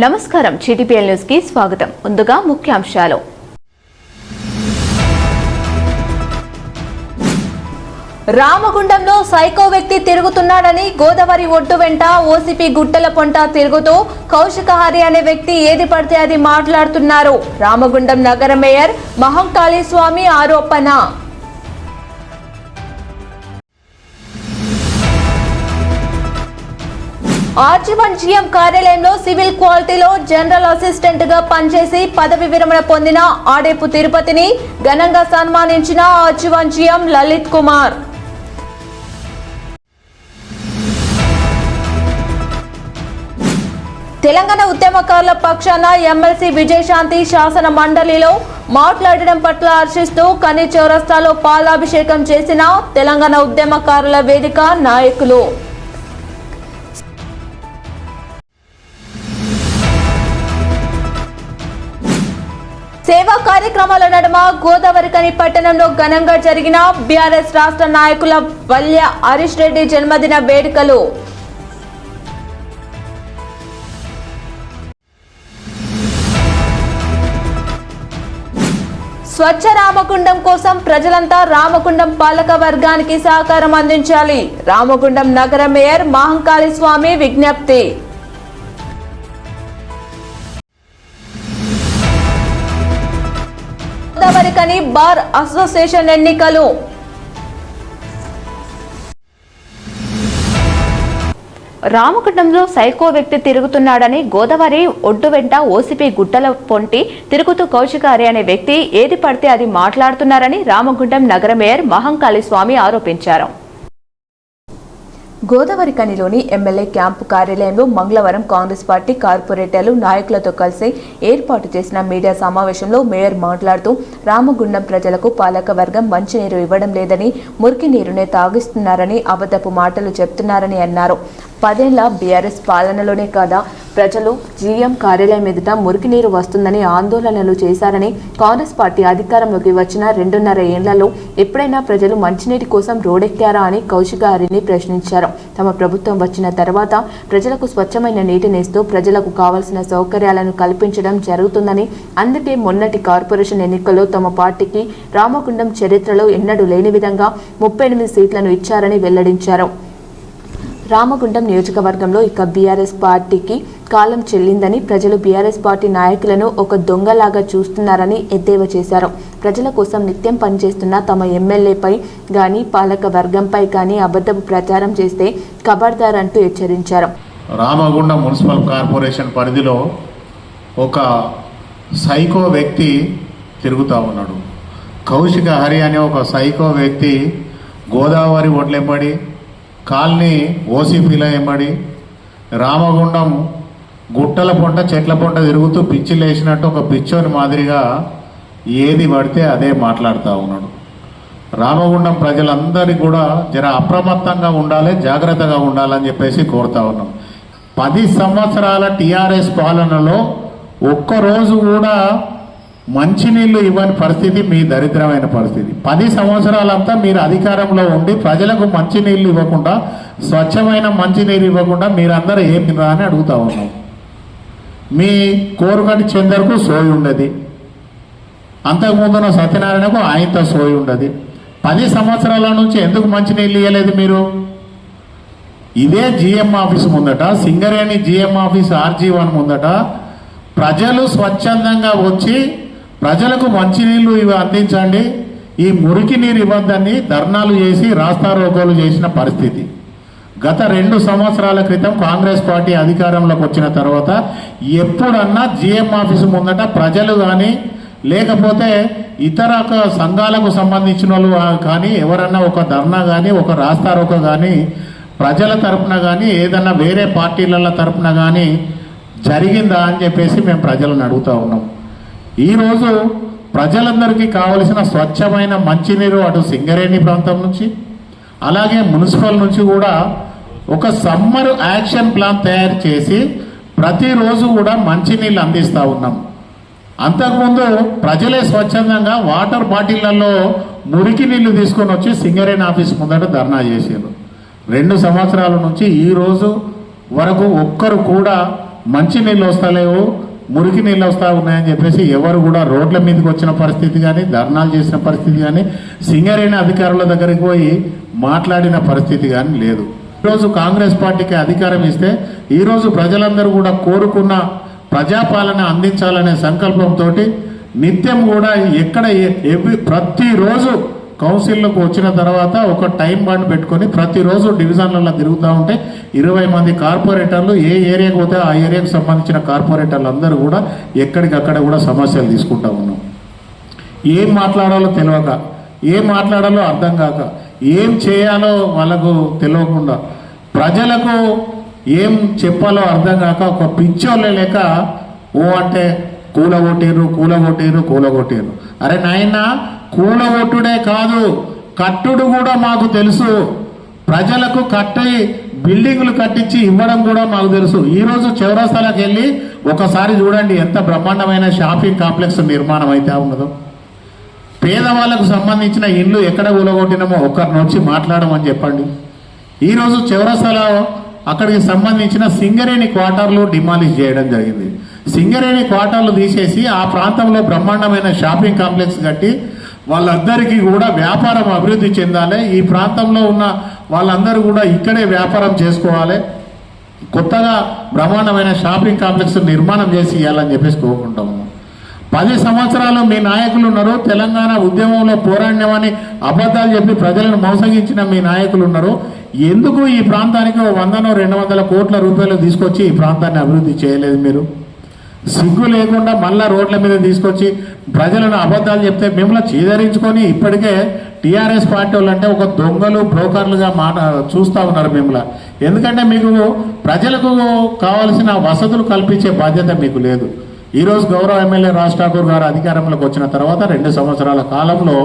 నమస్కారం GTPL news కి స్వాగతం. ముందుగా ముఖ్యాంశాలు. రామగుండంలో సైకో వ్యక్తి తిరుగుతున్నాడని గోదావరి ఒడ్డు వెంట ఓసీపీ గుట్టల పొంట తిరుగుతూ కౌశిక హరి అనే వ్యక్తి ఏది పడితే అది మాట్లాడుతున్నారు. రామగుండం నగర మేయర్ మహంకాళి స్వామి ఆరోపణ. ఆర్జీవన్ జీఎం కార్యాలయంలో సివిల్ క్వాలిటీలో జనరల్ అసిస్టెంట్ గా పనిచేసి పదవి విరమణ పొందిన ఆడేపు తిరుపతిని ఘనంగా సన్మానించిన ఆర్జీవన్ జీఎం లలిత్ కుమార్. తెలంగాణ ఉద్యమకారుల పక్షాన ఎమ్మెల్సీ విజయశాంతి శాసన మండలిలో మాట్లాడడం పట్ల హర్షిస్తూ కని చౌరస్తాలో పాలాభిషేకం చేసిన తెలంగాణ ఉద్యమకారుల వేదిక నాయకులు. సేవా కార్యక్రమాల నడుమ గోదావరికని పట్టణంలో ఘనంగా జరిగిన బీఆర్ఎస్ రాష్ట్ర నాయకుల వల్య హరీష్ రెడ్డి జన్మదిన వేడుకలు. స్వచ్ఛ రామగుండం కోసం ప్రజలంతా రామగుండం పాలక వర్గానికి సహకారం అందించాలి. రామగుండం నగర మేయర్ మహంకాళి స్వామి విజ్ఞప్తి. గోదావరికని బార్ అసోసియేషన్ ఎన్నికలు. రామగుండంలో సైకో వ్యక్తి తిరుగుతున్నాడని గోదావరి ఒడ్డు వెంట ఓసీపీ గుట్టల పొంటి తిరుగుతూ కౌశిక హరి అనే వ్యక్తి ఏది పడితే అది మాట్లాడుతున్నారని రామగుండం నగర మేయర్ మహంకాళి స్వామి ఆరోపించారు. గోదావరికనిలోని ఎమ్మెల్యే క్యాంపు కార్యాలయంలో మంగళవారం కాంగ్రెస్ పార్టీ కార్పొరేటర్లు నాయకులతో కలిసి ఏర్పాటు చేసిన మీడియా సమావేశంలో మేయర్ మాట్లాడుతూ రామగుండం ప్రజలకు పాలక వర్గం మంచినీరు ఇవ్వడం లేదని మురికి నీరునే తాగిస్తున్నారని అబద్ధపు మాటలు చెప్తున్నారని అన్నారు. 10 ఏళ్ల బీఆర్ఎస్ పాలనలోనే కాదా ప్రజలు జీఎం కార్యాలయం ఎదుట మురికి నీరు వస్తుందని ఆందోళనలు చేశారని, కాంగ్రెస్ పార్టీ అధికారంలోకి వచ్చిన 2.5 ఏళ్లలో ఎప్పుడైనా ప్రజలు మంచినీటి కోసం రోడెక్కారా అని కౌశిక హరిని ప్రశ్నించారు. తమ ప్రభుత్వం వచ్చిన తర్వాత ప్రజలకు స్వచ్ఛమైన నీటినిస్తూ ప్రజలకు కావాల్సిన సౌకర్యాలను కల్పించడం జరుగుతుందని, అందుకే మొన్నటి కార్పొరేషన్ ఎన్నికల్లో తమ పార్టీకి రామగుండం చరిత్రలో ఎన్నడూ లేని విధంగా 38 సీట్లను ఇచ్చారని వెల్లడించారు. రామగుండం నియోజకవర్గంలో ఇక బీఆర్ఎస్ పార్టీకి కాలం చెల్లిందని, ప్రజలు బీఆర్ఎస్ పార్టీ నాయకులను ఒక దొంగలాగా చూస్తున్నారని ఎద్దేవా చేశారు. ప్రజల కోసం నిత్యం పనిచేస్తున్న తమ ఎమ్మెల్యేపై గానీ పాలక వర్గంపై గానీ అబద్ధపు ప్రచారం చేస్తే ఖబర్దార్ అంటూ హెచ్చరించారు. రామగుండం మున్సిపల్ కార్పొరేషన్ పరిధిలో ఒక సైకో వ్యక్తి తిరుగుతూ ఉన్నాడు. కౌశిక హరి అనే ఒక సైకో వ్యక్తి గోదావరి ఒడ్లెంబడి కాలనీ ఓసీపీల ఎంబడి రామగుండం గుట్టల పొంట చెట్ల పొంట తిరుగుతూ పిచ్చిలు వేసినట్టు ఒక పిచ్చోని మాదిరిగా ఏది పడితే అదే మాట్లాడుతూ ఉన్నాడు. రామగుండం ప్రజలందరికీ కూడా జర అప్రమత్తంగా ఉండాలి, జాగ్రత్తగా ఉండాలని చెప్పేసి కోరుతా ఉన్నాం. 10 సంవత్సరాల టీఆర్ఎస్ పాలనలో ఒక్కరోజు కూడా మంచినీళ్ళు ఇవ్వని పరిస్థితి మీ దరిద్రమైన పరిస్థితి. 10 సంవత్సరాలంతా మీరు అధికారంలో ఉండి ప్రజలకు మంచినీళ్ళు ఇవ్వకుండా, స్వచ్ఛమైన మంచినీరు ఇవ్వకుండా మీరందరూ ఏం తినరా అని అడుగుతా ఉన్నాం. మీ కోరుగంటి చందర్కు సోయి ఉండదు, అంతకుముందున్న సత్యనారాయణకు ఆయనతో సోయి ఉండదు. 10 సంవత్సరాల నుంచి ఎందుకు మంచినీళ్ళు ఇవ్వలేదు మీరు? ఇదే జిఎం ఆఫీస్ ముందట, సింగరేణి జిఎం ఆఫీస్ RG1 ముందట ప్రజలు స్వచ్ఛందంగా వచ్చి ప్రజలకు మంచినీళ్ళు ఇవి అందించండి, ఈ మురికి నీరు ఇవ్వద్దని ధర్నాలు చేసి రాస్తారోకోలు చేసిన పరిస్థితి. గత 2 సంవత్సరాల క్రితం కాంగ్రెస్ పార్టీ అధికారంలోకి వచ్చిన తర్వాత ఎప్పుడన్నా జిఎం ఆఫీసు ముందట ప్రజలు కానీ లేకపోతే ఇతర సంఘాలకు సంబంధించిన వాళ్ళు కానీ ఎవరన్నా ఒక ధర్నా కానీ ఒక రాస్తారోకో కానీ ప్రజల తరపున కానీ ఏదన్నా వేరే పార్టీల తరపున కానీ జరిగిందా అని చెప్పేసి మేము ప్రజలను అడుగుతూ ఉన్నాం. ఈరోజు ప్రజలందరికీ కావలసిన స్వచ్ఛమైన మంచినీరు అటు సింగరేణి ప్రాంతం నుంచి అలాగే మున్సిపల్ నుంచి కూడా ఒక సమ్మర్ యాక్షన్ ప్లాన్ తయారు చేసి ప్రతిరోజు కూడా మంచినీళ్ళు అందిస్తూ ఉన్నాం. అంతకుముందు ప్రజలే స్వచ్ఛందంగా వాటర్ బాటిళ్లలో మురికి నీళ్లు తీసుకొని వచ్చి సింగరేణి ఆఫీస్ ముందట ధర్నా చేశారు. 2 సంవత్సరాల నుంచి ఈ రోజు వరకు ఒక్కరు కూడా మంచి నీళ్ళు వస్తలేవు, మురికి నీళ్ళు వస్తూ ఉన్నాయని చెప్పేసి ఎవరు కూడా రోడ్ల మీదకి వచ్చిన పరిస్థితి కానీ, ధర్నాలు చేసిన పరిస్థితి కానీ, సింగరేణి అధికారుల దగ్గరికి పోయి మాట్లాడిన పరిస్థితి కానీ లేదు. ఈరోజు కాంగ్రెస్ పార్టీకి అధికారం ఇస్తే ఈరోజు ప్రజలందరూ కూడా కోరుకున్న ప్రజాపాలన అందించాలనే సంకల్పంతో నిత్యం కూడా ఎక్కడ ప్రతిరోజు కౌన్సిల్లోకి వచ్చిన తర్వాత ఒక టైం బాండ్ పెట్టుకొని ప్రతిరోజు డివిజన్లలో తిరుగుతూ ఉంటే 20 మంది కార్పొరేటర్లు ఏ ఏరియాకి పోతే ఆ ఏరియాకు సంబంధించిన కార్పొరేటర్లు అందరూ కూడా ఎక్కడికక్కడ కూడా సమస్యలు తీసుకుంటా ఉన్నాం. ఏం మాట్లాడాలో తెలియక, ఏం మాట్లాడాలో అర్థం కాక, ఏం చేయాలో వాళ్ళకు తెలియకుండా, ప్రజలకు ఏం చెప్పాలో అర్థం కాక ఒక పిచ్చోళ్ళే లేక ఓ అంటే కూలగొట్టిర్రు. అరే నాయన, కూలగొట్టుడే కాదు, కట్టుడు కూడా మాకు తెలుసు. ప్రజలకు కట్టి బిల్డింగులు కట్టించి ఇవ్వడం కూడా మాకు తెలుసు. ఈరోజు చౌరస్తాలకు వెళ్ళి ఒకసారి చూడండి ఎంత బ్రహ్మాండమైన షాపింగ్ కాంప్లెక్స్ నిర్మాణం అయితే ఉన్నదో. పేదవాళ్ళకు సంబంధించిన ఇండ్లు ఎక్కడ కూలగొట్టినామో ఒక్కరిని వచ్చి మాట్లాడమని చెప్పండి. ఈరోజు చౌరస్తాలో అక్కడికి సంబంధించిన సింగరేణి క్వార్టర్లు డిమాలిష్ చేయడం జరిగింది. సింగరేణి క్వార్టర్లు తీసేసి ఆ ప్రాంతంలో బ్రహ్మాండమైన షాపింగ్ కాంప్లెక్స్ కట్టి వాళ్ళందరికీ కూడా వ్యాపారం అభివృద్ధి చెందాలి. ఈ ప్రాంతంలో ఉన్న వాళ్ళందరూ కూడా ఇక్కడే వ్యాపారం చేసుకోవాలి. కొత్తగా బ్రహ్మాండమైన షాపింగ్ కాంప్లెక్స్ నిర్మాణం చేసి ఇవ్వాలని చెప్పేసి కోరుకుంటాము. 10 సంవత్సరాలు మీ నాయకులు ఉన్నారు. తెలంగాణ ఉద్యమంలో పోరాడినమని అబద్ధాలు చెప్పి ప్రజలను మోసగించిన మీ నాయకులు ఉన్నారు. ఎందుకు ఈ ప్రాంతానికి 100-200 కోట్ల రూపాయలు తీసుకొచ్చి ఈ ప్రాంతాన్ని అభివృద్ధి చేయలేదు? మీరు సిగ్గు లేకుండా మళ్ళా రోడ్ల మీద తీసుకొచ్చి ప్రజలను అబద్ధాలు చెప్తే మిమ్మల్ని చీదరించుకొని ఇప్పటికే టీఆర్ఎస్ పార్టీ వాళ్ళు అంటే ఒక దొంగలు, బ్రోకర్లుగా చూస్తూ ఉన్నారు మిమ్మల్ని. ఎందుకంటే మీకు ప్రజలకు కావాల్సిన వసతులు కల్పించే బాధ్యత మీకు లేదు. ఈరోజు గౌరవ ఎమ్మెల్యే రాజ్ ఠాకూర్ గారు అధికారంలోకి వచ్చిన తర్వాత 2 సంవత్సరాల కాలంలో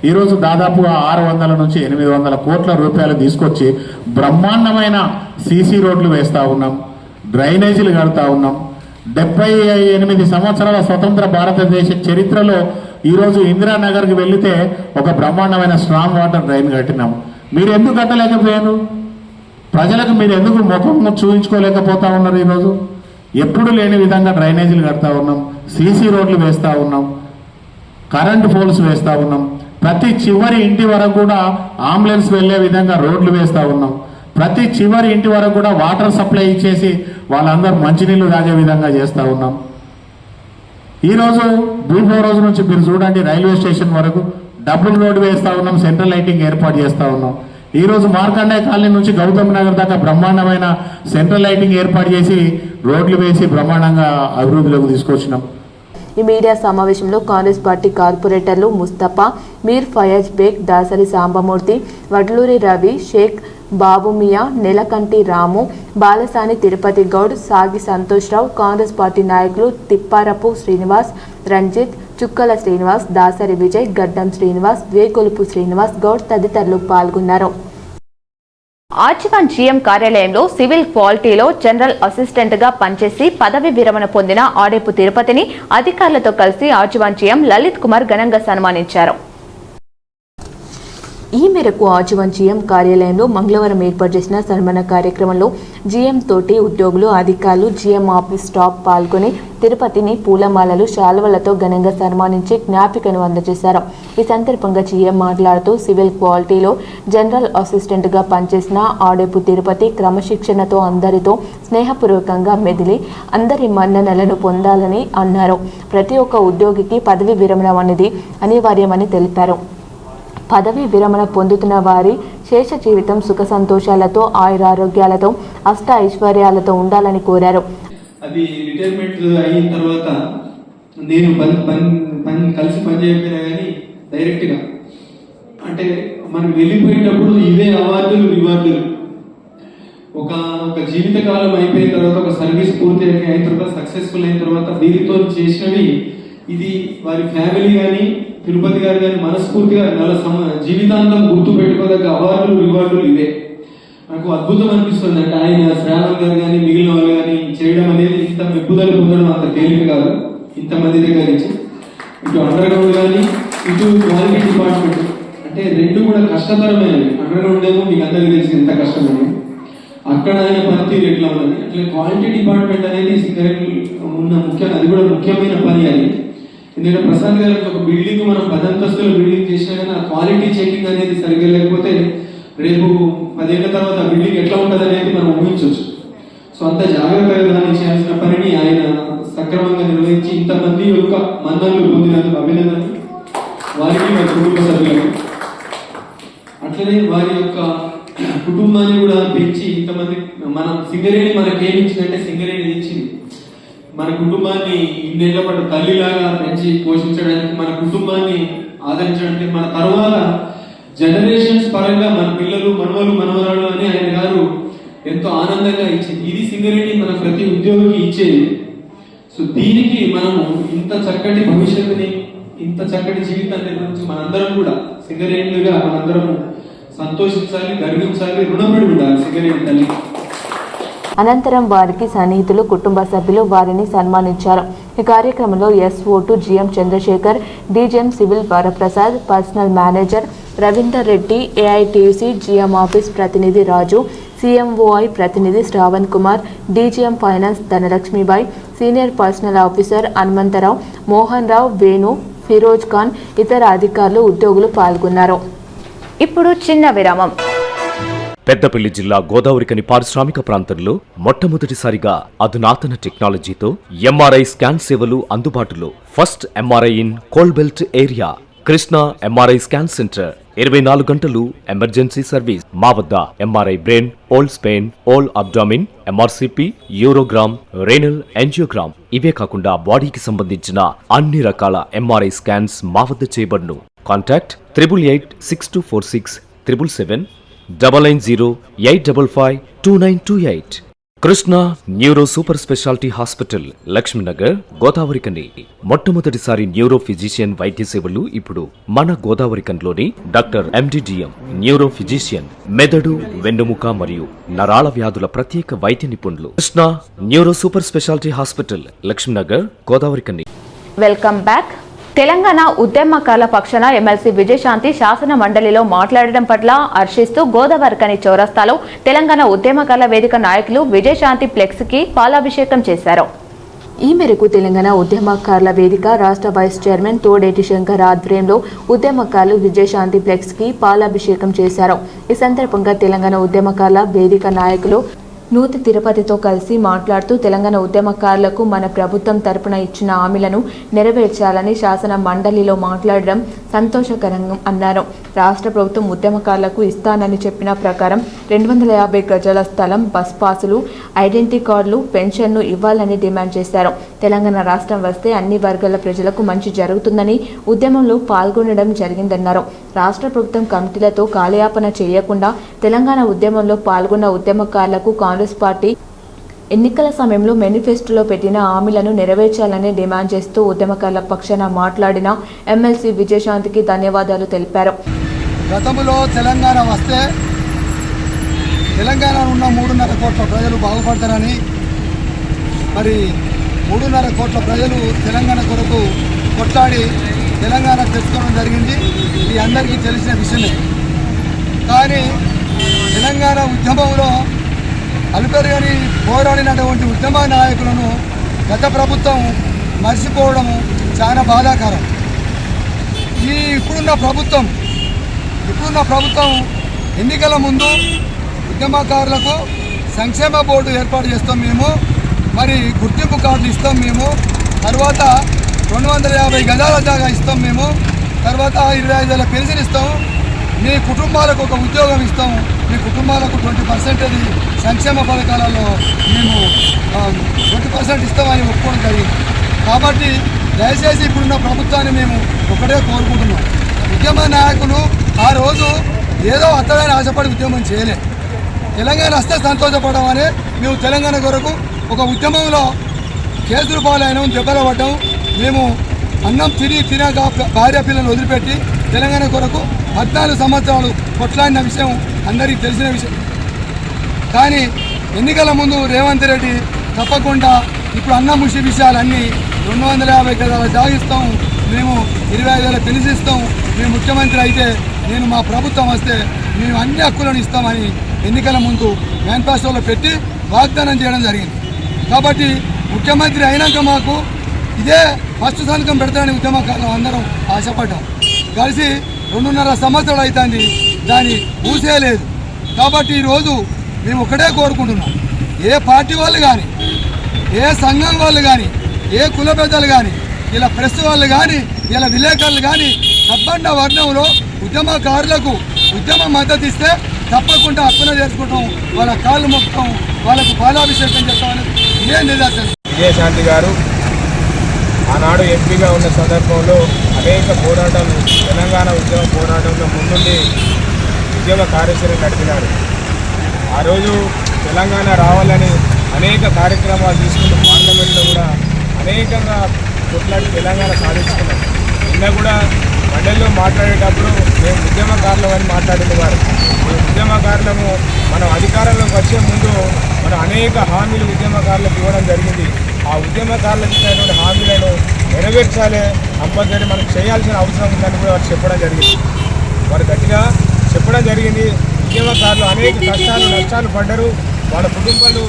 ఈరోజు దాదాపుగా 600-800 కోట్ల రూపాయలు తీసుకొచ్చి బ్రహ్మాండమైన సీసీ రోడ్లు వేస్తూ ఉన్నాం, డ్రైనేజీలు కడతా ఉన్నాం. 78 సంవత్సరాల స్వతంత్ర భారతదేశ చరిత్రలో ఈరోజు ఇందిరానగర్కి వెళితే ఒక బ్రహ్మాండమైన స్ట్రాంగ్ వాటర్ డ్రైన్ కట్టినాం. మీరు ఎందుకు కట్టలేకపోయారు? ప్రజలకు మీరు ఎందుకు ముఖం చూపించుకోలేకపోతా ఉన్నారు? ఈరోజు ఎప్పుడు లేని విధంగా డ్రైనేజీలు కడతా ఉన్నాం, సీసీ రోడ్లు వేస్తూ ఉన్నాం, కరెంటు పోల్స్ వేస్తూ ఉన్నాం. ప్రతి చివరి ఇంటి వరకు కూడా అంబులెన్స్ వెళ్లే విధంగా రోడ్లు వేస్తూ ఉన్నాం. ప్రతి చివరి ఇంటి వరకు కూడా వాటర్ సప్లై ఇచ్చేసి వాళ్ళందరూ మంచినీళ్ళు తాగే విధంగా చేస్తూ ఉన్నాం. ఈరోజు B4 రోజు నుంచి మీరు చూడండి, రైల్వే స్టేషన్ వరకు డబుల్ రోడ్డు వేస్తూ ఉన్నాం, సెంట్రల్ లైటింగ్ ఏర్పాటు చేస్తూ ఉన్నాం. ఈరోజు మార్కండేయ కాలనీ నుంచి గౌతమ్ నగర్ దాకా బ్రహ్మాండమైన సెంట్రల్ లైటింగ్ ఏర్పాటు చేసి రోడ్లు వేసి బ్రహ్మాండంగా అభివృద్ధిలోకి తీసుకొచ్చినాం. ఈ మీడియా సమావేశంలో కాంగ్రెస్ పార్టీ కార్పొరేటర్లు ముస్తఫా, మీర్ ఫయాజ్ బేగ్, దాసరి సాంబమూర్తి, వడ్లూరి రవి, షేక్ బాబుమియా, నెలకంటి రాము, బాలసాని తిరుపతి గౌడ్, సాగి సంతోష్రావు, కాంగ్రెస్ పార్టీ నాయకులు తిప్పారపు శ్రీనివాస్, రంజిత్, చుక్కల శ్రీనివాస్, దాసరి విజయ్, గడ్డం శ్రీనివాస్, వేగొలుపు శ్రీనివాస్ గౌడ్ తదితరులు పాల్గొన్నారు. ఆర్జీవన్ జీఎం కార్యాలయంలో సివిల్ క్వాలిటీలో జనరల్ అసిస్టెంట్ గా పనిచేసి పదవి విరమణ పొందిన ఆడేపు తిరుపతిని అధికారులతో కలిసి ఆర్జీవన్ జీఎం లలిత్ కుమార్ ఘనంగా సన్మానించారు. ఈ మేరకు ఆర్జీవన్ జీఎం కార్యాలయంలో మంగళవారం ఏర్పాటు చేసిన సన్మాన కార్యక్రమంలో జీఎం తోటి ఉద్యోగులు, అధికారులు, జీఎం ఆఫీస్ స్టాఫ్ పాల్గొని తిరుపతిని పూలమాలలు, శాలువలతో ఘనంగా సన్మానించి జ్ఞాపికను అందజేశారు. ఈ సందర్భంగా జీఎం మాట్లాడుతూ సివిల్ క్వాలిటీలో జనరల్ అసిస్టెంట్గా పనిచేసిన ఆడేపు తిరుపతి క్రమశిక్షణతో అందరితో స్నేహపూర్వకంగా మెదిలి అందరి మన్ననలను పొందాలని అన్నారు. ప్రతి ఒక్క ఉద్యోగికి పదవి విరమణ అనేది అనివార్యమని తెలిపారు. పదవి విరమణ పొందుతున్న వారి శేష జీవితం సుఖ సంతోషాలతో, ఆయురారోగ్యాలతో, అష్ట ఐశ్వర్యాలతో ఉండాలని కోరారు. అది రిటైర్మెంట్ అయిన తర్వాత నేను కలిసి పనిచేయకపోయినా కానీ డైరెక్ట్గా అంటే మనం వెళ్ళిపోయేటప్పుడు ఇవే అవార్డులు, రివార్డులు. ఒక జీవితకాలం అయిపోయిన తర్వాత, ఒక సర్వీస్ పూర్తి అయిన తర్వాత, సక్సెస్ఫుల్ అయిన తర్వాత వీరితో చేసినవి ఇది వారి ఫ్యామిలీ కానీ తిరుపతి గారు కానీ మనస్ఫూర్తిగా జీవితాంతం గుర్తు పెట్టుకోదగ్గ అవార్డులు, రివార్డులు ఇవే. నాకు అద్భుతం అనిపిస్తుంది. అంటే ఆయన శ్రావణ్ గారు కానీ మిగిలిన వాళ్ళు కానీ చేయడం అనేది ఇంత మెప్పుదల పొందడం అంత తేలిక కాదు. ఇంతమంది దగ్గర నుంచి ఇటు అండర్ గ్రౌండ్ కానీ ఇటు క్వాలిటీ డిపార్ట్మెంట్ అంటే రెండు కూడా కష్టతరమైనవి. అండర్ గ్రౌండ్ ఏమో మీకు అందరికీ తెలిసి ఎంత కష్టమైనవి. అక్కడ ఆయన పనితీరు ఎట్లా ఉన్నది, అట్లా క్వాలిటీ డిపార్ట్మెంట్ అనేది సింగరేణి ఉన్న అది కూడా ముఖ్యమైన పని అది. ఎందుకంటే ప్రసాద్ గారికి ఒక బిల్డింగ్ మనం 10 అంతస్తుల బిల్డింగ్ చేసినా కానీ ఆ క్వాలిటీ చెకింగ్ అనేది సరిగ్గా లేకపోతే రేపు 10 ఏళ్ల తర్వాత ఆ బిల్డింగ్ ఎట్లా ఉంటుంది అనేది మనం ఊహించవచ్చు. సో అంత జాగ్రత్తగా దాన్ని చేయాల్సిన పనిని ఆయన సక్రమంగా నిర్వహించి ఇంతమంది యొక్క మన్ననలు పొందినందుకు అభినందనలు వారికి, వారి కుటుంబ సభ్యులకు. అట్లనే వారి యొక్క కుటుంబాన్ని కూడా పెంచి ఇంతమంది మనం సింగరేణి మనకి ఏమి ఇచ్చిందంటే సింగరేణి ఇచ్చింది మన కుటుంబాన్ని ఇన్నేళ్ల పాటు తల్లిలాగా పెంచి పోషించడానికి, మన కుటుంబాన్ని ఆదరించడానికి, మన తర్వాత జనరేషన్స్ పరంగా మన పిల్లలు మనవలు మనవరాలు అని ఆయన గారు ఎంతో ఆనందంగా ఇచ్చింది. ఇది సింగరేణి మన ప్రతి ఉద్యోగికి ఇచ్చేది. సో దీనికి మనము ఇంత చక్కటి భవిష్యత్తుని, ఇంత చక్కటి జీవితాన్ని గురించి మనందరం కూడా సింగరేణులుగా మనందరము సంతోషించాలి, గర్వించాలి, రుణపడి ఉండాలి సింగరేణి తల్లి. అనంతరం వారికి సన్నిహితులు, కుటుంబ సభ్యులు వారిని సన్మానించారు. ఈ కార్యక్రమంలో SO2 GM Chandrasekhar, DGM civil Varaprasad, personnel manager Ravinder Reddy, AITUC GM office ప్రతినిధి రాజు, CMOI ప్రతినిధి Shravan Kumar, DGM finance Dhanalakshmibai, senior personnel officer Hanumantharao, Mohan Rao, Venu, Feroz Khan, ఇతర అధికారులు, ఉద్యోగులు పాల్గొన్నారు. ఇప్పుడు చిన్న విరామం. పెద్దపల్లి జిల్లా గోదావరికని పారిశ్రామిక ప్రాంతంలో మొట్టమొదటిసారిగా అధునాతన టెక్నాలజీతో MRI స్కాన్ సేవలు అందుబాటులో. First MRI in coal belt area. Krishna MRI scan centre. 24 గంటలు ఎమర్జెన్సీ సర్వీస్. మా వద్ద MRI brain, whole spine, whole abdomen, MRCP, urogram, renal angiogram, ఇవే కాకుండా బాడీకి సంబంధించిన అన్ని రకాల MRI స్కాన్స్ మా వద్ద చేయబడును. Contact 888646 777 990-855-2928. Krishna neuro super speciality hospital, Lakshmi Nagar, Godavarikhani. మొట్టమొదటిసారి న్యూరో ఫిజిషియన్ వైద్య సేవలు ఇప్పుడు మన గోదావరికన్లోని డాక్టర్ MDDM న్యూరో ఫిజిషియన్, మెదడు, వెన్నుముక మరియు నరాల వ్యాధుల ప్రత్యేక వైద్య నిపుణులు. Krishna neuro super speciality hospital, Lakshmi Nagar, Godavarikhani. Welcome back. Telangana ఉద్యమకారుల పక్షాన ఎమ్మెల్సీ విజయశాంతి శాసన మండలిలో మాట్లాడడం పట్ల హర్షిస్తూ గోదావరికని చౌరస్తాలో తెలంగాణ ఉద్యమకారుల వేదిక నాయకులు విజయశాంతి ఫ్లెక్స్కి పాలాభిషేకం చేశారు. ఈ మేరకు తెలంగాణ ఉద్యమకారుల వేదిక రాష్ట్ర వైస్ చైర్మన్ తోడేటి శంకర్ ఆధ్వర్యంలో ఉద్యమకారులు విజయశాంతి ఫ్లెక్స్కి పాలాభిషేకం చేశారు. ఈ సందర్భంగా తెలంగాణ ఉద్యమకారుల వేదిక నాయకులు నూతి తిరుపతితో కలిసి మాట్లాడుతూ తెలంగాణ ఉద్యమకారులకు మన ప్రభుత్వం తరపున ఇచ్చిన హామీలను నెరవేర్చాలని శాసన మండలిలో మాట్లాడడం సంతోషకరంగా అన్నారు. రాష్ట్ర ప్రభుత్వం ఉద్యమకారులకు ఇస్తానని చెప్పిన ప్రకారం 250 గజాల స్థలం, బస్ పాసులు, ఐడెంటిటీ కార్డులు, పెన్షన్ను ఇవ్వాలని డిమాండ్ చేశారు. తెలంగాణ రాష్ట్రం వస్తే అన్ని వర్గాల ప్రజలకు మంచి జరుగుతుందని ఉద్యమంలో పాల్గొనడం జరిగిందన్నారు. రాష్ట్ర ప్రభుత్వం కమిటీలతో కాలయాపన చేయకుండా తెలంగాణ ఉద్యమంలో పాల్గొన్న ఉద్యమకారులకు కాంగ్రెస్ పార్టీ ఎన్నికల సమయంలో మేనిఫెస్టోలో పెట్టిన హామీలను నెరవేర్చాలని డిమాండ్ చేస్తూ ఉద్యమకారుల పక్షాన మాట్లాడిన ఎమ్మెల్సీ విజయశాంతికి ధన్యవాదాలు తెలిపారు. గతంలో తెలంగాణ వస్తే తెలంగాణ ఉన్న 3.5 కోట్ల ప్రజలు బాగుపడతారని, మరి 3.5 కోట్ల ప్రజలు తెలంగాణ కొరకు కొట్లాడి తెలంగాణ తెచ్చుకోవడం జరిగింది. ఇది అందరికీ తెలిసిన విషయమే. కానీ తెలంగాణ ఉద్యమంలో అలుపెరుగని పోరాడినటువంటి ఉద్యమ నాయకులను గత ప్రభుత్వం మర్చిపోవడము చాలా బాధాకరం. ఇప్పుడున్న ప్రభుత్వం ఎన్నికల ముందు ఉద్యమకారులకు సంక్షేమ బోర్డు ఏర్పాటు చేస్తాం మేము, మరి గుర్తింపు కార్డులు ఇస్తాం మేము, తర్వాత 250 గజాల జాగా ఇస్తాం మేము, తర్వాత 25,000 పెన్షన్ ఇస్తాము, మీ కుటుంబాలకు ఒక ఉద్యోగం ఇస్తాము, మీ కుటుంబాలకు 20% సంక్షేమ పథకాలలో మేము 20% ఇస్తామని ఒప్పుకోవడం జరిగింది. కాబట్టి దయచేసి ఇప్పుడున్న ప్రభుత్వాన్ని మేము ఒకటే కోరుకుంటున్నాం. ఉద్యమ నాయకులు ఆ రోజు ఏదో అత్తడని ఆశపడి ఉద్యమం చేయలే. తెలంగాణ వస్తే సంతోషపడమని మేము తెలంగాణ కొరకు ఒక ఉద్యమంలో కేసులు పాలైన దెబ్బలు పడ్డాం. మేము అన్నం తినక భార్య పిల్లలు వదిలిపెట్టి తెలంగాణ కొరకు 14 సంవత్సరాలు కొట్లాడిన విషయం అందరికీ తెలిసిన విషయం. కానీ ఎన్నికల ముందు రేవంత్ రెడ్డి తప్పకుండా ఇప్పుడు అన్నముషి విషయాలన్నీ 250 గజాల జాగిస్తాం, మేము 25,000 పెన్షన్, మేము ముఖ్యమంత్రి అయితే మా ప్రభుత్వం వస్తే మేము అన్ని హక్కులను ఇస్తామని ఎన్నికల ముందు మేనిఫెస్టోలో పెట్టి వాగ్దానం చేయడం జరిగింది. కాబట్టి ముఖ్యమంత్రి అయినాక మాకు ఇదే ఫస్ట్ సంతకం పెడతానని ఉద్యమకారులు అందరం ఆశపడ్డాం. కలిసి 2.5 సంవత్సరాలు అవుతుంది, దాన్ని ఊసేయలేదు. కాబట్టి ఈరోజు మేము ఒకటే కోరుకుంటున్నాం, ఏ పార్టీ వాళ్ళు కానీ, ఏ సంఘం వాళ్ళు కానీ, ఏ కుల పెద్దలు కానీ, ఇలా ప్రెస్ వాళ్ళు కానీ, ఇలా విలేకరులు కానీ సబ్బండ వర్ణంలో ఉద్యమకారులకు ఉద్యమ మద్దతు ఇస్తే తప్పకుండా హక్కున చేసుకుంటాం, వాళ్ళ కాళ్ళు మొక్కుతాం, వాళ్ళకు పాలాభిషేకం చేస్తామని ఇదే నిదర్శనం. విజయశాంతి గారు ఆనాడు ఎంపీగా ఉన్న సందర్భంలో అనేక పోరాటాలు, తెలంగాణ ఉద్యమ పోరాటంలో ముందుండి ఉద్యమ కార్యాచరణ నడిపినారు. ఆ రోజు తెలంగాణ రావాలని అనేక కార్యక్రమాలు తీసుకున్న పార్లమెంట్లో కూడా అనేకంగా కొట్లాడి తెలంగాణ సాధించుకున్నాం. నిన్న కూడా మండలిలో మాట్లాడేటప్పుడు మేము ఉద్యమకారులం అని మాట్లాడిన వారు. మేము ఉద్యమకారులము, మనం అధికారంలోకి వచ్చే ముందు మనం అనేక హామీలు ఉద్యమకారులకు ఇవ్వడం జరిగింది. ఆ ఉద్యమకారులకు ఇచ్చినటువంటి హామీలను నెరవేర్చాలి, కంపల్సరీ మనం చేయాల్సిన అవసరం ఉందని కూడా వారు చెప్పడం జరిగింది. వారు గట్టిగా చెప్పడం జరిగింది. ఉద్యమకారులు అనేక కష్టాలు నష్టాలు పడ్డారు, వాళ్ళ కుటుంబాలు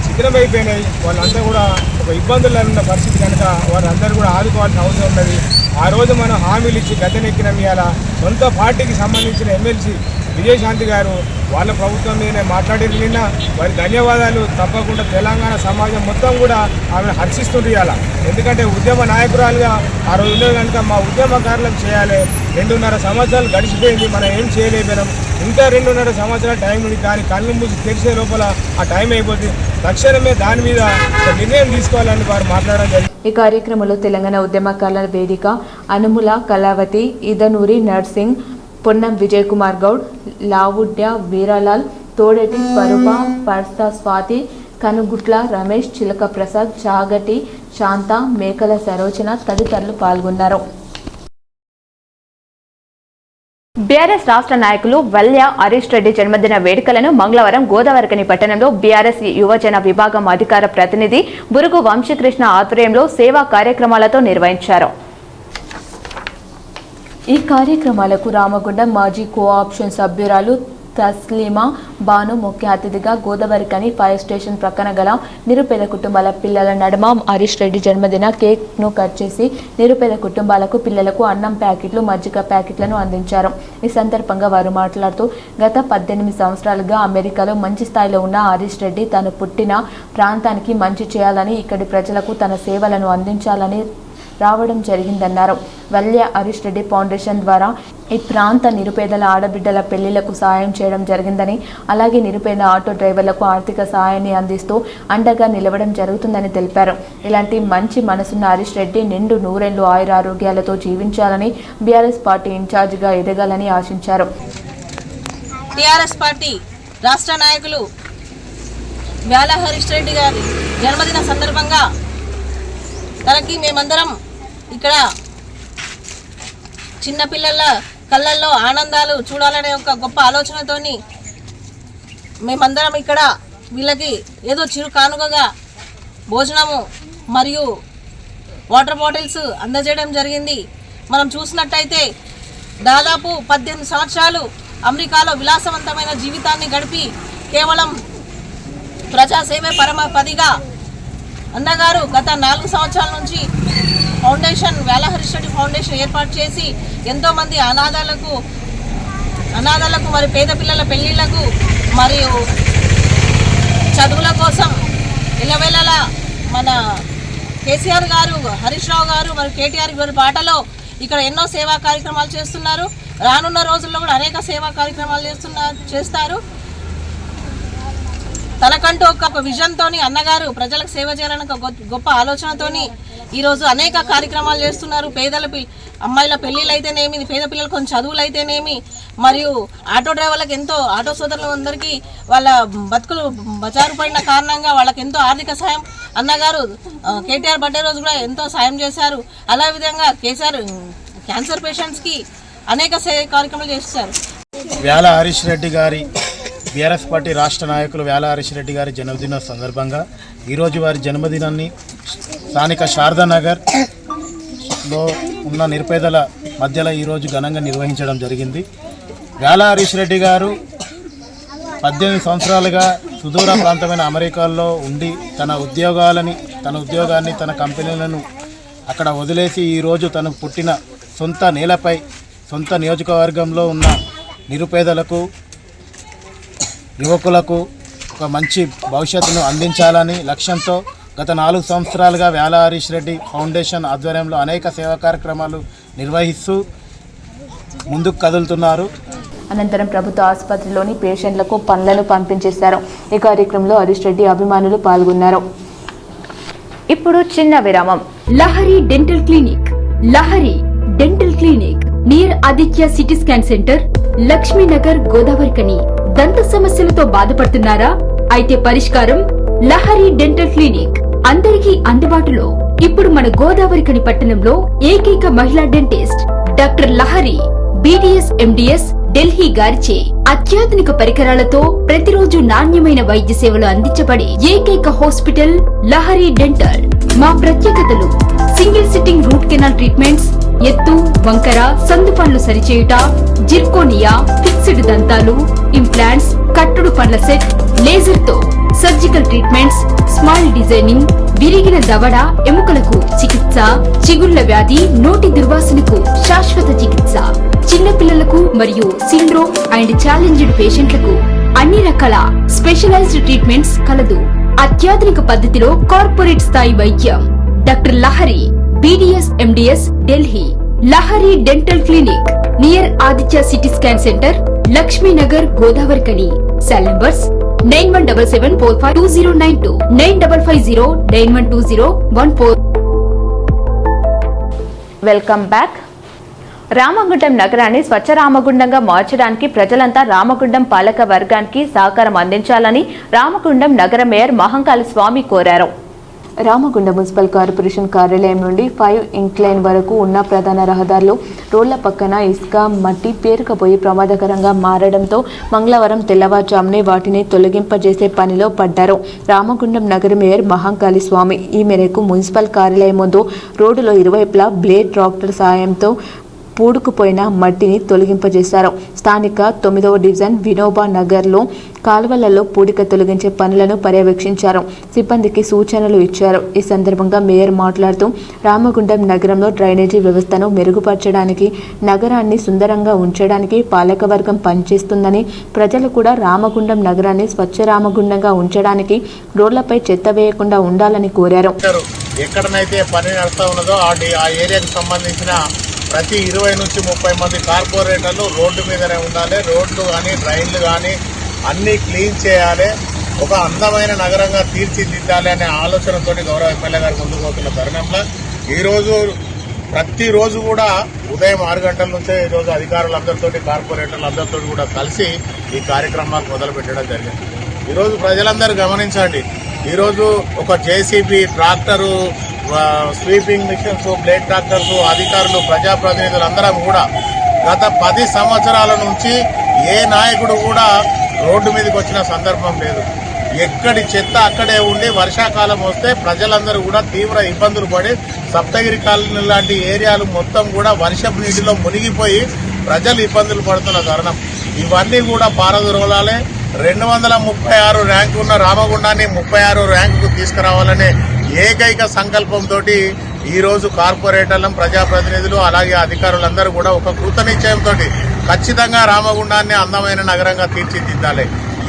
శిథిలమైపోయినాయి, వాళ్ళంతా కూడా ఒక ఇబ్బందుల్లో ఉన్న పరిస్థితి కనుక వారందరూ కూడా ఆదుకోవాల్సిన అవసరం ఉన్నది. ఆ రోజు మనం హామీలు ఇచ్చి గద్దెనెక్కినాం. ఇవాళ సొంత పార్టీకి సంబంధించిన ఎమ్మెల్సీ విజయశాంతి గారు వాళ్ళ ప్రభుత్వం మీద మాట్లాడిన నిన్న వారి ధన్యవాదాలు. తప్పకుండా తెలంగాణ సమాజం మొత్తం కూడా ఆమెను హర్షిస్తుంది ఇవాళ. ఎందుకంటే ఉద్యమ నాయకురాలుగా ఆ రోజు ఉన్నది కనుక మా ఉద్యమకారులకు చేయాలి. 2.5 సంవత్సరాలు గడిచిపోయింది, మనం ఏం చేయలేకపోయినాం. ఇంకా 2.5 సంవత్సరాల టైం ఉంది, కానీ కళ్ళు మూసి తెరిచే లోపల ఆ టైం అయిపోతుంది. తక్షణమే దాని మీద ఒక నిర్ణయం తీసుకోవాలని వారు మాట్లాడడం జరిగింది. ఈ కార్యక్రమంలో తెలంగాణ ఉద్యమకారుల వేదిక అనుముల కళావతి, ఇదనూరి నర్సింగ్, పొన్నం విజయ్ కుమార్ గౌడ్, లావుడ్య వీరాలాల్, తోడటి స్వరూప, పర్స్తా స్వాతి, కనుగుట్ల రమేష్, చిలక ప్రసాద్, చాగటి శాంత, మేకల సరోజన తదితరులు పాల్గొన్నారు. బీఆర్ఎస్ రాష్ట్ర నాయకులు వల్య హరీష్ రెడ్డి జన్మదిన వేడుకలను మంగళవారం గోదావరికని పట్టణంలో బీఆర్ఎస్ యువజన విభాగం అధికార ప్రతినిధి బురుగు వంశీకృష్ణ ఆధ్వర్యంలో సేవా కార్యక్రమాలతో నిర్వహించారు. ఈ కార్యక్రమాలకు రామగుండం మాజీ కోఆప్షన్ సభ్యురాలు తస్లీమా బాను ముఖ్య అతిథిగా, గోదావరికని ఫైర్ స్టేషన్ ప్రక్కన గల నిరుపేద కుటుంబాల పిల్లల నడుమ హరీష్ రెడ్డి జన్మదిన కేక్ను కట్ చేసి నిరుపేద కుటుంబాలకు పిల్లలకు అన్నం ప్యాకెట్లు, మజ్జిగ ప్యాకెట్లను అందించారు. ఈ సందర్భంగా వారు మాట్లాడుతూ, గత 18 సంవత్సరాలుగా అమెరికాలో మంచి స్థాయిలో ఉన్న హరీష్ రెడ్డి తను పుట్టిన ప్రాంతానికి మంచి చేయాలని, ఇక్కడి ప్రజలకు తన సేవలను అందించాలని రావడం జరిగిందన్నారు. వల్య హరీష్ రెడ్డి ఫౌండేషన్ ద్వారా ఈ ప్రాంత నిరుపేదల ఆడబిడ్డల పెళ్లిళ్లకు సహాయం చేయడం జరిగిందని, అలాగే నిరుపేద ఆటో డ్రైవర్లకు ఆర్థిక సహాయాన్ని అందిస్తూ అండగా నిలవడం జరుగుతుందని తెలిపారు. ఇలాంటి మంచి మనసున్న హరీష్ రెడ్డి నిండు నూరేళ్లు ఆయురారోగ్యాలతో జీవించాలని, బీఆర్ఎస్ పార్టీ ఇన్ఛార్జిగా ఎదగాలని ఆశించారు. టీఆర్ఎస్ పార్టీ రాష్ట్ర నాయకులు వ్యాల హరీష్ రెడ్డి గారి జన్మదిన సందర్భంగా తనకి మేమందరం ఇక్కడ చిన్నపిల్లల కళ్ళల్లో ఆనందాలు చూడాలనే ఒక గొప్ప ఆలోచనతోని మేమందరం ఇక్కడ వీళ్ళకి ఏదో చిరు కానుకగా భోజనము మరియు వాటర్ బాటిల్స్ అందజేయడం జరిగింది. మనం చూసినట్టయితే దాదాపు 18 సంవత్సరాలు అమెరికాలో విలాసవంతమైన జీవితాన్ని గడిపి కేవలం ప్రజాసేవే పరమపదిగా అన్నగారు గత 4 సంవత్సరాల నుంచి ఫౌండేషన్ వ్యాల హరీష్ రెడ్డి ఫౌండేషన్ ఏర్పాటు చేసి ఎంతోమంది అనాథాలకు మరి పేద పిల్లల పెళ్లిళ్లకు మరియు చదువుల కోసం ఇళ్ళవేళలా మన కేసీఆర్ గారు, హరీష్ రావు గారు మరియు కేటీఆర్ గారి బాటలో ఇక్కడ ఎన్నో సేవా కార్యక్రమాలు చేస్తున్నారు. రానున్న రోజుల్లో కూడా అనేక సేవా కార్యక్రమాలు చేస్తారు. తనకంటూ ఒక విజన్తోని అన్నగారు ప్రజలకు సేవ చేయాలని ఒక గొప్ప ఆలోచనతోని ఈరోజు అనేక కార్యక్రమాలు చేస్తున్నారు. అమ్మాయిల పెళ్ళిళ్ళు అయితేనేమి, పేద పిల్లలకు కొన్ని చదువులు అయితేనేమి, మరియు ఆటో డ్రైవర్లకు ఎంతో, ఆటో సోదరులందరికీ వాళ్ళ బతుకులు బజారు పడిన కారణంగా వాళ్ళకి ఎంతో ఆర్థిక సాయం అన్నగారు కేటీఆర్ బర్త్డే రోజు కూడా ఎంతో సాయం చేశారు. అలా విధంగా కేసీఆర్ క్యాన్సర్ పేషెంట్స్కి అనేక కార్యక్రమాలు చేస్తారు. వ్యాల హరీష్ రెడ్డి గారి బీఆర్ఎస్ పార్టీ రాష్ట్ర నాయకులు వ్యాల హరీష్ రెడ్డి గారి జన్మదిన సందర్భంగా ఈరోజు వారి జన్మదినాన్ని స్థానిక శారదానగర్లో ఉన్న నిరుపేదల మధ్యలో ఈరోజు ఘనంగా నిర్వహించడం జరిగింది. వ్యాల హరీష్ రెడ్డి గారు 18 సంవత్సరాలుగా సుదూర ప్రాంతమైన అమెరికాలో ఉండి తన ఉద్యోగాన్ని తన కంపెనీలను అక్కడ వదిలేసి ఈరోజు తను పుట్టిన సొంత నేలపై సొంత నియోజకవర్గంలో ఉన్న నిరుపేదలకు యువకులకు ఒక మంచి భవిష్యత్తును అందించాలని లక్ష్యంతో గత 4 సంవత్సరాలుగా వేల హరీష్ రెడ్డి ఫౌండేషన్ ఆధ్వర్యంలో అనేక సేవా కార్యక్రమాలు నిర్వహిస్తూ ముందుకు కదులుతున్నారు. అనంతరం ప్రభుత్వ ఆసుపత్రిలోని పేషెంట్లకు పండ్లను పంపించేశారు. ఈ కార్యక్రమంలో హరీష్ రెడ్డి అభిమానులు పాల్గొన్నారు. ఇప్పుడు చిన్న విరామం. Lahari dental clinic. Lahari dental clinic near Aditya CT scan centre, Lakshmi Nagar, Godavarikhani. దంత సమస్యలతో బాధపడుతున్నారా? అయితే పరిష్కారం లహరి డెంటల్ క్లినిక్. అందరికీ అందుబాటులో. ఇప్పుడు మన గోదావరికని పట్టణంలో ఏకైక మహిళా dentist doctor Lahari BDS MDS Delhi గారిచే అత్యాధునిక పరికరాలతో ప్రతిరోజు నాణ్యమైన వైద్య సేవలు అందించబడే ఏకైక హాస్పిటల్ లహరి డెంటల్. మా ప్రత్యేకతలు: single sitting root canal treatments, ఎత్తు, వంకర, సందుపండ్లు సరిచేయుట, జిర్కోనియా, ఫిక్స్డ్ దంతాలు, ఇంప్లాంట్స్, కట్టుడు పండ్ల సెట్, లేజర్ తో సర్జికల్ ట్రీట్మెంట్స్, స్మైల్ డిజైనింగ్, విరిగిన దవడ ఎముకలకు చికిత్స, చిగుళ్ల వ్యాధి, నోటి దుర్వాసనకు శాశ్వత చికిత్స, చిన్నపిల్లలకు మరియు సిండ్రోమ్ అండ్ ఛాలెంజ్డ్ పేషెంట్లకు అన్ని రకాల స్పెషలైజ్డ్ ట్రీట్మెంట్స్ కలదు. అత్యాధునిక పద్ధతిలో కార్పొరేట్ స్థాయి వైద్యం. Doctor Lahari BDS MDS Delhi. Lahari dental clinic near Aditya CT scan centre, Lakshmi Nagar, Godavarikhani. Cell numbers 9177452092, 9550912014. Welcome back. Ramagundam నగరాన్ని స్వచ్ఛ రామగుండంగా మార్చడానికి ప్రజలంతా రామగుండం పాలక వర్గానికి సహకారం అందించాలని రామగుండం నగర మేయర్ మహంకాళి స్వామి కోరారు. రామగుండం మున్సిపల్ కార్పొరేషన్ కార్యాలయం నుండి 5 ఇంక్లైన్ వరకు ఉన్న ప్రధాన రహదారులు రోడ్ల పక్కన ఇసుక, మట్టి పేరుకుపోయి ప్రమాదకరంగా మారడంతో మంగళవారం తెల్లవారుజామునే వాటిని తొలగింపజేసే పనిలో పడ్డారు రామగుండం నగర మేయర్ మహంకాళి స్వామి. ఈ మేరకు మున్సిపల్ కార్యాలయం ముందు రోడ్డులో ఇరువైపులా బ్లేడ్ ట్రాక్టర్ సాయంతో పూడుకుపోయిన మట్టిని తొలగింపజేశారు. స్థానిక 9వ డివిజన్ వినోబా నగర్లో కాలువలలో పూడిక తొలగించే పనులను పర్యవేక్షించారు. సిబ్బందికి సూచనలు ఇచ్చారు. ఈ సందర్భంగా మేయర్ మాట్లాడుతూ రామగుండం నగరంలో డ్రైనేజీ వ్యవస్థను మెరుగుపరచడానికి, నగరాన్ని సుందరంగా ఉంచడానికి పాలకవర్గం పనిచేస్తుందని, ప్రజలు కూడా రామగుండం నగరాన్ని స్వచ్ఛ రామగుండంగా ఉంచడానికి రోడ్లపై చెత్త వేయకుండా ఉండాలని కోరారు. ఎక్కడనైతే పని నడుస్తూ ఉన్నదో ఆ ఏరియాకు సంబంధించిన ప్రతి 20 నుంచి 30 మంది కార్పొరేటర్లు రోడ్డు మీదనే ఉండాలి. రోడ్లు కానీ డ్రైన్లు కానీ అన్నీ క్లీన్ చేయాలి, ఒక అందమైన నగరంగా తీర్చిదిద్దాలి అనే ఆలోచనతో గౌరవ ఎమ్మెల్యే గారు ముందుకు పోతున్న తరుణంలో ప్రతిరోజు కూడా ఉదయం 6 గంటల నుంచే ఈరోజు అధికారులందరితో కార్పొరేటర్లందరితో కూడా కలిసి ఈ కార్యక్రమాలు మొదలు పెట్టడం జరిగింది. ఈరోజు ప్రజలందరూ గమనించండి, ఈరోజు ఒక JCB, tractor, sweeping machines, blade tractors, అధికారులు, ప్రజాప్రతినిధులందరం కూడా గత 10 సంవత్సరాల నుంచి ఏ నాయకుడు కూడా రోడ్డు మీదకి వచ్చిన సందర్భం లేదు. ఎక్కడి చెత్త అక్కడే ఉండి వర్షాకాలం వస్తే ప్రజలందరూ కూడా తీవ్ర ఇబ్బందులు పడి సప్తగిరి కాలనీ లాంటి ఏరియాలు మొత్తం కూడా వర్షపు నీటిలో మునిగిపోయి ప్రజలు ఇబ్బందులు పడుతున్న తరుణం. ఇవన్నీ కూడా పారదొరలాలే. 236 ర్యాంకు ఉన్న రామగుండాన్ని 36 ర్యాంకుకు తీసుకురావాలనే ఏకైక సంకల్పంతో ఈరోజు కార్పొరేటర్లం, ప్రజాప్రతినిధులు, అలాగే అధికారులందరూ కూడా ఒక కృతనిశ్చయంతో ఖచ్చితంగా రామగుండాన్ని అందమైన నగరంగా తీర్చిదిద్దాలి.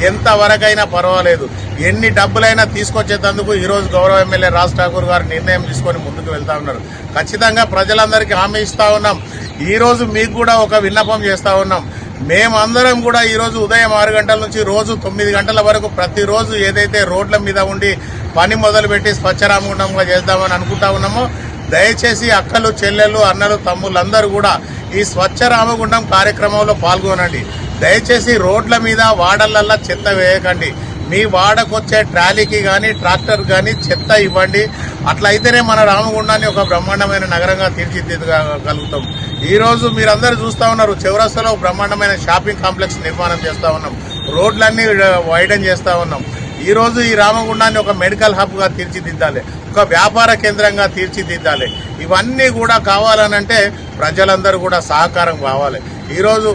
ఎంతవరకైనా పర్వాలేదు, ఎన్ని డబ్బులైనా తీసుకొచ్చేందుకు ఈరోజు గౌరవ ఎమ్మెల్యే రాజ్ ఠాకూర్ గారు నిర్ణయం తీసుకొని ముందుకు వెళ్తా ఉన్నారు. ఖచ్చితంగా ప్రజలందరికీ హామీ ఇస్తా ఉన్నాం. ఈరోజు మీకు కూడా ఒక విన్నపం చేస్తా ఉన్నాం. మేమందరం కూడా ఈరోజు ఉదయం 6 గంటల నుంచి రోజు 9 గంటల వరకు ప్రతిరోజు ఏదైతే రోడ్ల మీద ఉండి పని మొదలుపెట్టి స్వచ్ఛరామగుండంగా చేద్దామని అనుకుంటా ఉన్నామో, దయచేసి అక్కలు, చెల్లెళ్ళు, అన్నలు, తమ్ముళ్ళందరూ కూడా ఈ స్వచ్ఛ రామగుండం కార్యక్రమంలో పాల్గొనండి. దయచేసి రోడ్ల మీద, వాడలల్లా చెత్త వేయకండి. మీ వాడకొచ్చే ట్రాలీకి కానీ ట్రాక్టర్ కానీ చెత్త ఇవ్వండి. అట్లయితేనే మన రామగుండాన్ని ఒక బ్రహ్మాండమైన నగరంగా తీర్చిదిద్దగలుగుతాం. ఈరోజు మీరందరూ చూస్తూ ఉన్నారు, చౌరస్తాలో బ్రహ్మాండమైన షాపింగ్ కాంప్లెక్స్ నిర్మాణం చేస్తూ ఉన్నాం, రోడ్లన్నీ వైడన్ చేస్తూ ఉన్నాం. ఈరోజు ఈ రామగుండాన్ని ఒక మెడికల్ హబ్గా తీర్చిదిద్దాలి, ఒక వ్యాపార కేంద్రంగా తీర్చిదిద్దాలి. ఇవన్నీ కూడా కావాలనంటే ప్రజలందరూ కూడా సహకారం కావాలి. ఈరోజు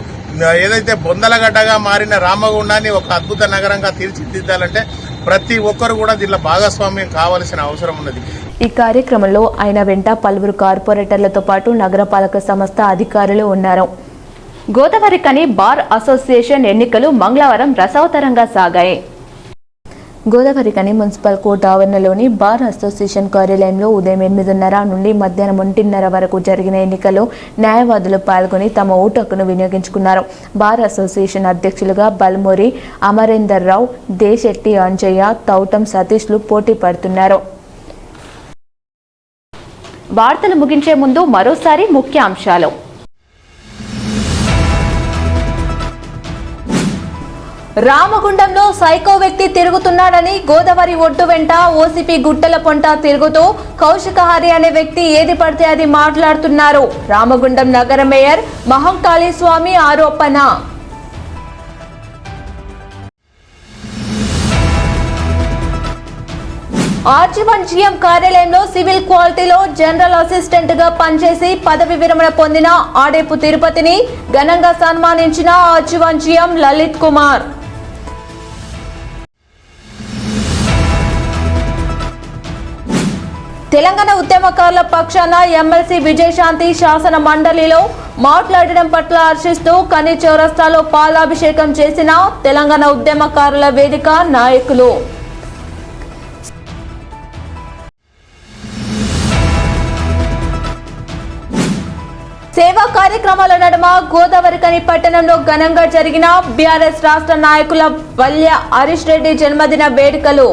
ఏదైతే బొందలగడ్డగా మారిన రామగుండాన్ని ఒక అద్భుత నగరంగా తీర్చిదిద్దాలంటే ప్రతి ఒక్కరు కూడా దీనిలో భాగస్వామ్యం కావాల్సిన అవసరం ఉన్నది. ఈ కార్యక్రమంలో ఆయన వెంట పలువురు కార్పొరేటర్లతో పాటు నగరపాలక సంస్థ అధికారులు ఉన్నారు. గోదావరికని బార్ అసోసియేషన్ ఎన్నికలు మంగళవారం రసవతరంగా సాగాయి. గోదావరికని మున్సిపల్ కోర్టు ఆవరణలోని బార్ అసోసియేషన్ కార్యాలయంలో ఉదయం 8:30 నుండి మధ్యాహ్నం 1:30 వరకు జరిగిన ఎన్నికల్లో న్యాయవాదులు పాల్గొని తమ ఓటు హక్కును వినియోగించుకున్నారు. బార్ అసోసియేషన్ అధ్యక్షులుగా బల్మూరి అమరేందర్ రావు, దేశెట్టి అంజయ్య, తౌటం సతీష్లు పోటీ పడుతున్నారు. వార్తలు ముగించే ముందు మరోసారి ముఖ్య అంశాలు. రామగుండంలో సైకో వ్యక్తి తిరుగుతున్నాడని గోదావరి ఒడ్డు వెంట ఓసీపీ గుట్టల పొంట తిరుగుతూ కౌశికహరి అనే వ్యక్తి ఏది పడితే అది మాట్లాడుతున్నారు. రామగుండం నగర మేయర్ మహంకాళి స్వామి ఆరోపణ. ఆర్జీవన్ జీఎం కార్యాలయంలో సివిల్ క్వాలిటీలో జనరల్ అసిస్టెంట్ గా పనిచేసి పదవి విరమణ పొందిన ఆడేపు తిరుపతిని ఘనంగా సన్మానించిన ఆర్జీవన్ జీఎం లలిత్ కుమార్. తెలంగాణ ఉద్యమకారుల పక్షాన ఎమ్మెల్సీ విజయశాంతి శాసన మండలిలో మాట్లాడడం పట్ల హర్షిస్తూ కని చౌరస్తాలో పాలాభిషేకం చేసిన తెలంగాణ ఉద్యమకారుల వేదిక నాయకులు. సేవా కార్యక్రమాల నడుమ గోదావరికని పట్టణంలో ఘనంగా జరిగిన బీఆర్ఎస్ రాష్ట్ర నాయకుల వల్య హరీష్ రెడ్డి జన్మదిన వేడుకలు.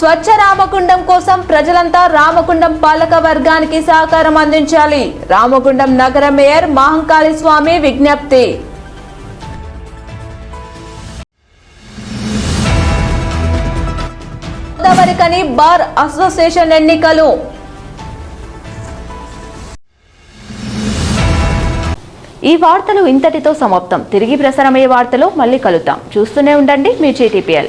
స్వచ్ఛ రామగుండం కోసం ప్రజలంతా రామగుండం పాలక వర్గానికి సహకారం అందించాలి. రామగుండం నగర మేయర్ మహంకాళి స్వామి విజ్ఞప్తి. గోదావరికని బార్ అసోసియేషన్ ఎన్నికలు. ఈ వార్తలు ఇంతటితో సమాప్తం. తిరిగి ప్రసారమయ్యే వార్తలో మళ్ళీ కలుద్దాం. చూస్తూనే ఉండండి మీ JTPL.